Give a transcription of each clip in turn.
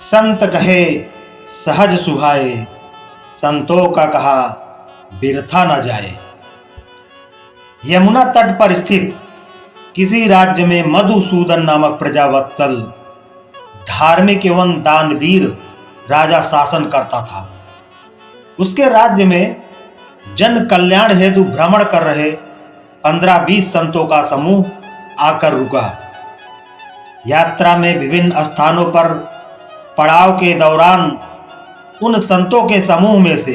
संत कहे सहज सुहाए, संतों का कहा बिरथा न जाए। यमुना तट पर स्थित किसी राज्य में मधुसूदन नामक प्रजावत्सल धार्मिक एवं दानवीर राजा शासन करता था। उसके राज्य में जन कल्याण हेतु भ्रमण कर रहे 15-20 संतों का समूह आकर रुका। यात्रा में विभिन्न स्थानों पर पड़ाव के दौरान उन संतों के समूह में से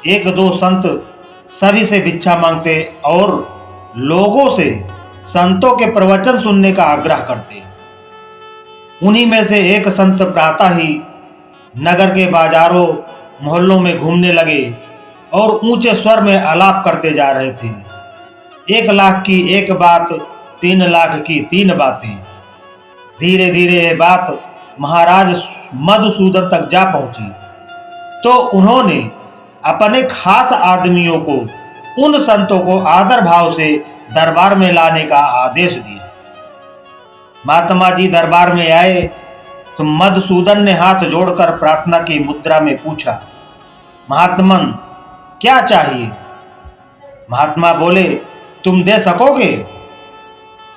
1-2 संत सभी से भिक्षा मांगते और लोगों से संतों के प्रवचन सुनने का आग्रह करते। उन्हीं में से एक संत प्रातः ही नगर के बाजारों मोहल्लों में घूमने लगे और ऊंचे स्वर में आलाप करते जा रहे थे। 1 लाख की एक बात, 3 लाख की 3 बातें। धीरे धीरे यह बात महाराज मधुसूदन तक जा पहुंची तो उन्होंने अपने खास आदमियों को उन संतों को आदर भाव से दरबार में लाने का आदेश दिया। महात्मा जी दरबार में आए तो मधुसूदन ने हाथ जोड़कर प्रार्थना की मुद्रा में पूछा, महात्मन क्या चाहिए? महात्मा बोले, तुम दे सकोगे?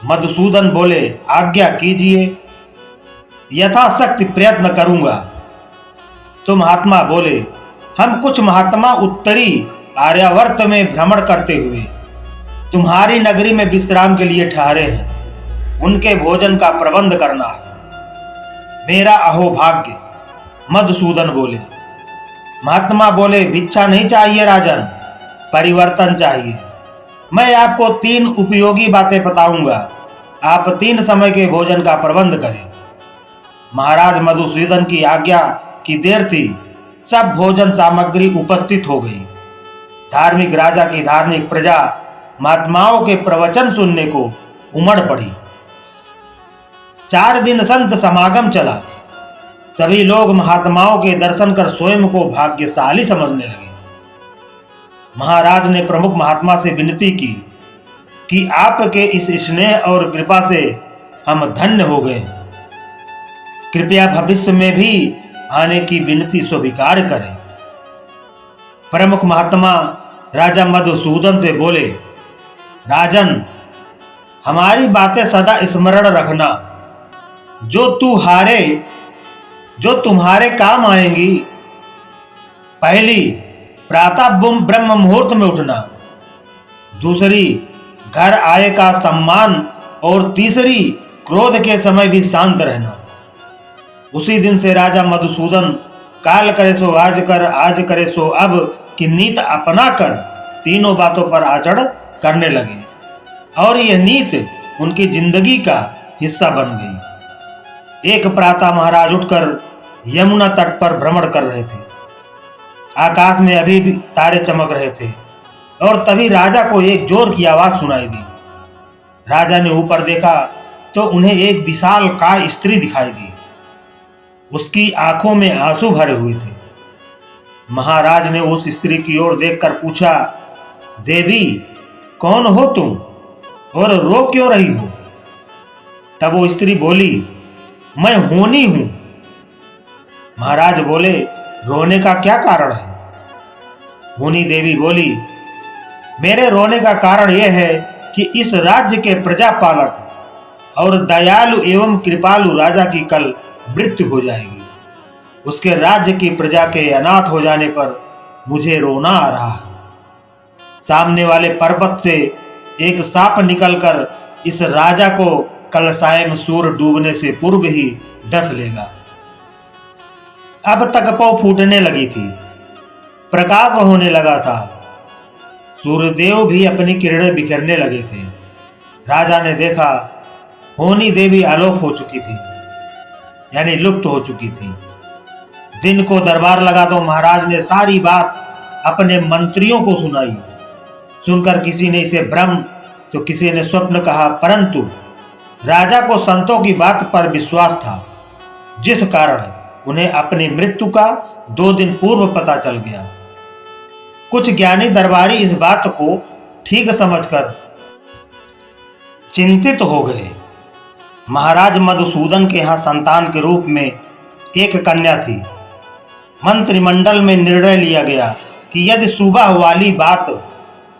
मधुसूदन बोले, आज्ञा कीजिए, यथाशक्ति प्रयत्न करूंगा। तो महात्मा बोले, हम कुछ महात्मा उत्तरी आर्यावर्त में भ्रमण करते हुए तुम्हारी नगरी में विश्राम के लिए ठहरे हैं। उनके भोजन का प्रबंध करना है। मेरा अहोभाग्य। मधुसूदन बोले। महात्मा बोले, भिक्षा नहीं चाहिए राजन, परिवर्तन चाहिए। मैं आपको 3 उपयोगी बातें बताऊंगा, आप 3 समय के भोजन का प्रबंध करें। महाराज मधुसूदन की आज्ञा की देर थी, सब भोजन सामग्री उपस्थित हो गई। धार्मिक राजा की धार्मिक प्रजा महात्माओं के प्रवचन सुनने को उमड़ पड़ी। 4 दिन संत समागम चला। सभी लोग महात्माओं के दर्शन कर स्वयं को भाग्यशाली समझने लगे। महाराज ने प्रमुख महात्मा से विनती की कि आपके इस स्नेह और कृपा से हम धन्य हो गए। कृपया भविष्य में भी आने की विनती स्वीकार करें। प्रमुख महात्मा राजा मधुसूदन से बोले, राजन, हमारी बातें सदा स्मरण रखना। जो तुम्हारे काम आएंगी। पहली, प्रातः ब्रह्म मुहूर्त में उठना। दूसरी, घर आए का सम्मान। और तीसरी, क्रोध के समय भी शांत रहना। उसी दिन से राजा मधुसूदन काल करे सो आज कर, आज करे सो अब की नीत अपना कर तीनों बातों पर आचरण करने लगे और यह नीत उनकी जिंदगी का हिस्सा बन गई। एक प्रातः महाराज उठकर यमुना तट पर भ्रमण कर रहे थे। आकाश में अभी भी तारे चमक रहे थे और तभी राजा को एक जोर की आवाज सुनाई दी। राजा ने ऊपर देखा तो उन्हें एक विशालकाय स्त्री दिखाई दी। उसकी आंखों में आंसू भरे हुए थे। महाराज ने उस स्त्री की ओर देखकर पूछा, देवी, कौन हो तुम और रो क्यों रही हो? तब वो स्त्री बोली, मैं होनी हूं। महाराज बोले, रोने का क्या कारण है? होनी देवी बोली, मेरे रोने का कारण यह है कि इस राज्य के प्रजापालक और दयालु एवं कृपालु राजा की कल मृत्यु हो जाएगी। उसके राज्य की प्रजा के अनाथ हो जाने पर मुझे रोना आ रहा है। सामने वाले पर्वत से एक सांप निकलकर इस राजा को कल सायं सूर्य डूबने से पूर्व ही डस लेगा। अब तक पौ फूटने लगी थी, प्रकाश होने लगा था, सूर्यदेव भी अपनी किरणें बिखरने लगे थे। राजा ने देखा होनी देवी आलोप हो चुकी थी, यानी लुप्त हो चुकी थी। दिन को दरबार लगा तो महाराज ने सारी बात अपने मंत्रियों को सुनाई। सुनकर किसी ने इसे भ्रम तो किसी ने स्वप्न कहा, परंतु राजा को संतों की बात पर विश्वास था, जिस कारण उन्हें अपनी मृत्यु का 2 दिन पूर्व पता चल गया। कुछ ज्ञानी दरबारी इस बात को ठीक समझकर चिंतित हो गए। महाराज मधुसूदन के यहाँ संतान के रूप में एक कन्या थी। मंत्रिमंडल में निर्णय लिया गया कि यदि सुबह वाली बात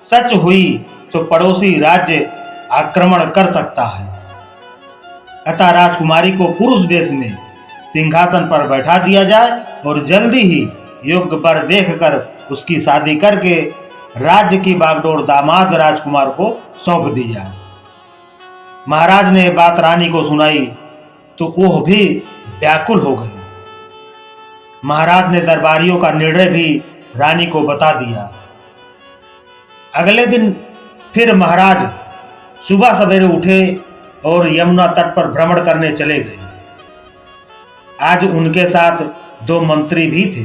सच हुई तो पड़ोसी राज्य आक्रमण कर सकता है। अतः राजकुमारी को पुरुष वेश में सिंहासन पर बैठा दिया जाए और जल्दी ही योग्य वर देखकर उसकी शादी करके राज्य की बागडोर दामाद राजकुमार को सौंप दी जाए। महाराज ने बात रानी को सुनाई तो वह भी व्याकुल हो गई। महाराज ने दरबारियों का निर्णय भी रानी को बता दिया। अगले दिन फिर महाराज सुबह सवेरे उठे और यमुना तट पर भ्रमण करने चले गए। आज उनके साथ 2 मंत्री भी थे।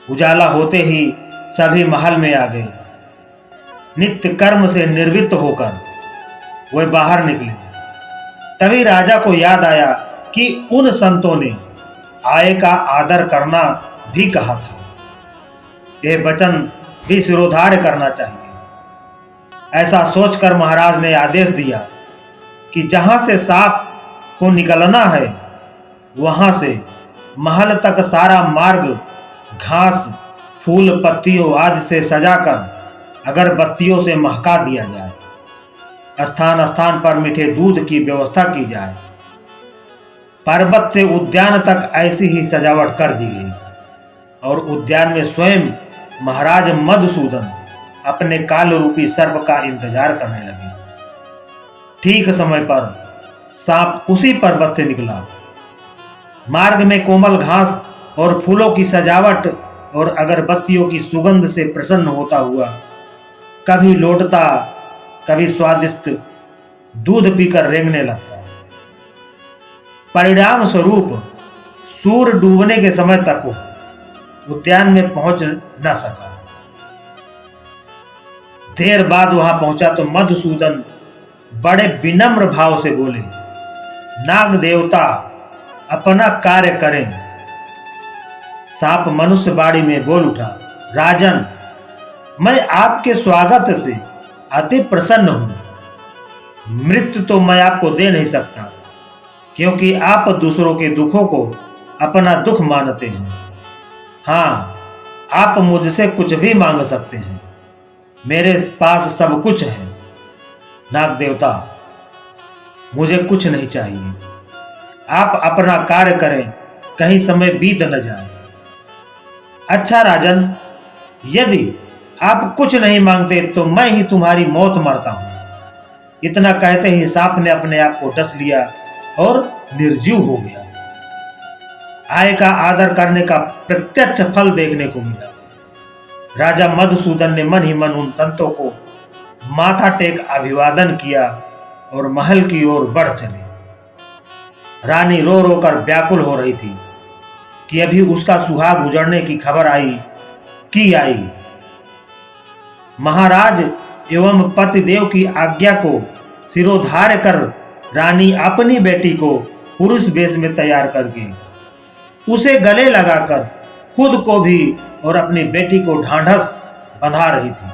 उजाला होते ही सभी महल में आ गए। नित्य कर्म से निर्वृत्त होकर वे बाहर निकले। तभी राजा को याद आया कि उन संतों ने आय का आदर करना भी कहा था। यह वचन भी सिरोधार्य करना चाहिए। ऐसा सोचकर महाराज ने आदेश दिया कि जहां से सांप को निकलना है वहां से महल तक सारा मार्ग घास फूल पत्तियों आदि से सजाकर अगरबत्तियों से महका दिया जाए। स्थान स्थान पर मीठे दूध की व्यवस्था की जाए। पर्वत से उद्यान तक ऐसी ही सजावट कर दी गई और उद्यान में स्वयं महाराज मधुसूदन अपने काल रूपी सर्प का इंतजार करने लगे। ठीक समय पर सांप उसी पर्वत से निकला। मार्ग में कोमल घास और फूलों की सजावट और अगरबत्तियों की सुगंध से प्रसन्न होता हुआ कभी लौटता कभी स्वादिष्ट दूध पीकर रेंगने लगता। परिणाम स्वरूप सूर्य डूबने के समय तक उद्यान में पहुंच न सका। देर बाद वहां पहुंचा तो मधुसूदन बड़े विनम्र भाव से बोले, नाग देवता अपना कार्य करें। सांप मनुष्य बाड़ी में बोल उठा, राजन, मैं आपके स्वागत से अति प्रसन्न हूं। मृत्यु तो मैं आपको दे नहीं सकता क्योंकि आप दूसरों के दुखों को अपना दुख मानते हैं। हाँ, आप मुझसे कुछ भी मांग सकते हैं, मेरे पास सब कुछ है। नाग देवता, मुझे कुछ नहीं चाहिए। आप अपना कार्य करें, कहीं समय बीत न जाए। अच्छा राजन, यदि आप कुछ नहीं मांगते तो मैं ही तुम्हारी मौत मरता हूं। इतना कहते ही सांप ने अपने आप को डस लिया और निर्जीव हो गया। आय का आदर करने का प्रत्यक्ष फल देखने को मिला। राजा मधुसूदन ने मन ही मन उन संतों को माथा टेक अभिवादन किया और महल की ओर बढ़ चले। रानी रो रो कर व्याकुल हो रही थी कि अभी उसका सुहाग उजड़ने की खबर आई। महाराज एवं पतिदेव की आज्ञा को सिरोधार्य कर रानी अपनी बेटी को पुरुष वेश में तैयार करके उसे गले लगाकर खुद को भी और अपनी बेटी को ढांढस बंधा रही थी।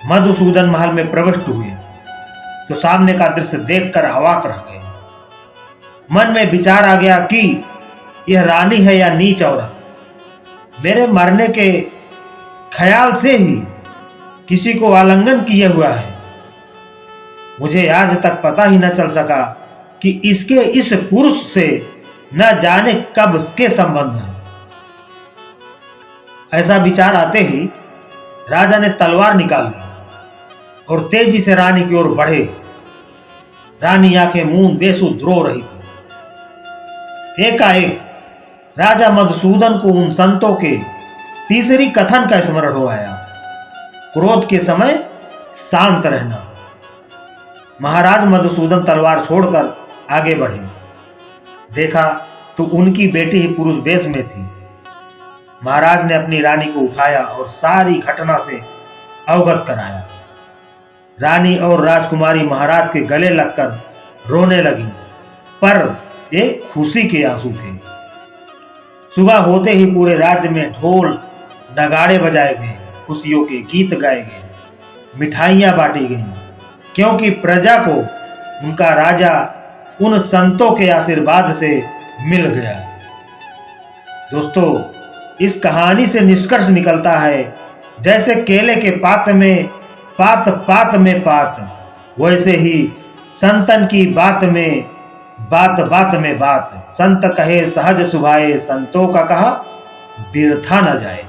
मधुसूदन महल में प्रविष्ट हुए तो सामने का दृश्य देखकर अवाक रह गए। मन में विचार आ गया कि यह रानी है या नीच औरत। मेरे मरने के ख्याल से ही किसी को आलिंगन किए हुआ है। मुझे आज तक पता ही न चल सका कि इसके इस पुरुष से न जाने कब के संबंध है। ऐसा विचार आते ही राजा ने तलवार निकाल ली और तेजी से रानी की ओर बढ़े। रानी आंखें मूंद बेसुध रो रही थी। एकाएक राजा मधुसूदन को उन संतों के तीसरी कथन का स्मरण हो आया, क्रोध के समय शांत रहना। महाराज मधुसूदन तलवार छोड़कर आगे बढ़े। देखा तो उनकी बेटी ही पुरुष वेश में थी। महाराज ने अपनी रानी को उठाया और सारी घटना से अवगत कराया। रानी और राजकुमारी महाराज के गले लगकर रोने लगी, पर एक खुशी के आंसू थे। सुबह होते ही पूरे राज्य में ढोल नगाड़े बजाए गए, खुशियों के गीत गाए गए, मिठाइयां बांटी गईं, क्योंकि प्रजा को उनका राजा उन संतों के आशीर्वाद से मिल गया। दोस्तों, इस कहानी से निष्कर्ष निकलता है, जैसे केले के पात में पात पात में पात, वैसे ही संतन की बात में बात बात में बात। संत कहे सहज सुभाए, संतों का कहा बिरथा न जाए।